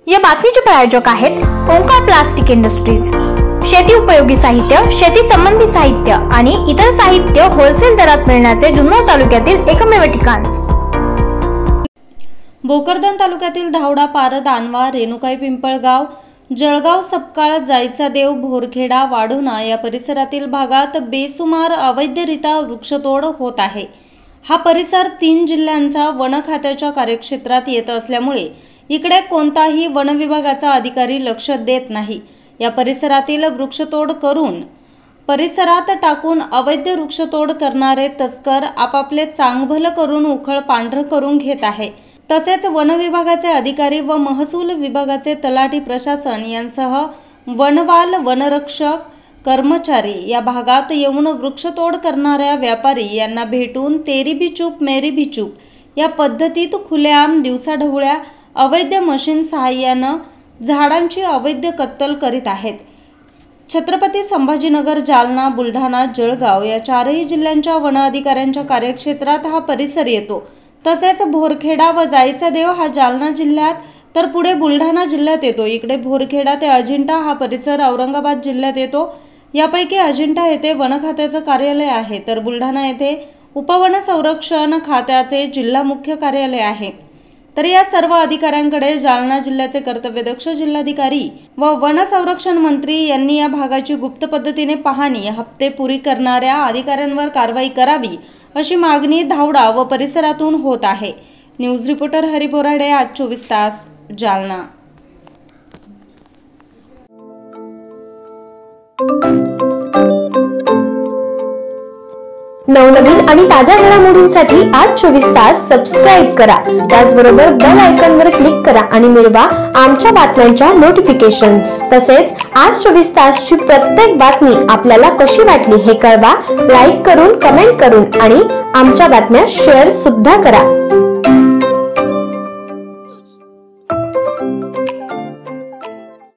या बातमीचे प्रायोजक आहेत ओंकार प्लास्टिक इंडस्ट्रीज। शेती उपयोगी साहित्य, शेती संबंधी साहित्य आणि इतर साहित्य होलसेल दरात मिळण्याचे जुन्नर तालुक्यातील एकमेव ठिकाण। भोकरदन तालुक्यातील धावडा, पारद, दानवा, रेणुकाई, पिंपळगाव, जळगाव, सपकाळ, जायचा देव, भोरखेडा, वाढोणा या परिसरातील भागात बेसुमार अवैधरित्या वृक्षतोड होत आहे। हा परिसर 3 जिल्ह्यांच्या वन खात्याच्या कार्यक्षेत्रात येत असल्यामुळे इकडे कोणताही वन विभागाचा अधिकारी लक्ष देत नाही। या परिसरातील वृक्षतोड करून परिसरात टाकून अवैध वृक्षतोड करणारे तस्कर आपापले चांगभल करून उखळ पांढर करून घेत आहे। तसेच वन विभागाचे अधिकारी व महसूल विभागाचे तलाठी प्रशासन यांसह वनवाल, वनरक्षक कर्मचारी या भागात येऊन वृक्षतोड करणाऱ्या व्यापारी यांना भेटून तेरी भी चूप मेरी भी चूप या पद्धतीत खुलेआम दिवसाढवळ्या अवैध मशीन सहाय्याने झाडांची अवैध कत्तल करीत आहेत। छत्रपती संभाजीनगर, जालना, बुलढाणा, जळगाव या 4ही जिल्ह्यांच्या वन अधिकाऱ्यांच्या कार्यक्षेत्रात हा परिसर येतो। तसेच भोरखेडा व जायचा देव हा जालना जिल्ह्यात तर पुढे बुलढाणा जिल्ह्यात येतो। इकडे भोरखेडा ते अजिंठा हा परिसर औरंगाबाद जिल्ह्यात येतो। यापैकी अजिंठा येथे वन खात्याचे कार्यालय आहे तर बुलढाणा येथे उपवन संरक्षण खात्याचे जिल्हा मुख्य कार्यालय आहे। तर या सर्व अधिकाऱ्यांकडे जालना जिल्ह्याचे कर्तव्यदक्ष जिल्हाधिकारी व वन संरक्षण मंत्री यांनी या भागाची गुप्त पद्धतीने पाहणी हप्ते पुरी करणाऱ्या अधिकाऱ्यांवर कारवाई करावी अशी मागणी धावडा व परिसरातून होत आहे। न्यूज रिपोर्टर हरी बोराडे, आज 24 तास, जालना। नवनवीन आणि ताज्या घडामोडींसाठी आज 24 तास सबस्क्राइब करा। त्याचबरोबर बेल आयकॉनवर क्लिक करा आणि मिळवा आमच्या बातम्यांच्या नोटिफिकेशन्स। तसेच आज 24 तासची प्रत्येक बातमी आपल्याला कशी वाटली हे कळवा, लाईक करून, कमेंट करून आणि आमच्या बातम्या शेअर सुद्धा करा।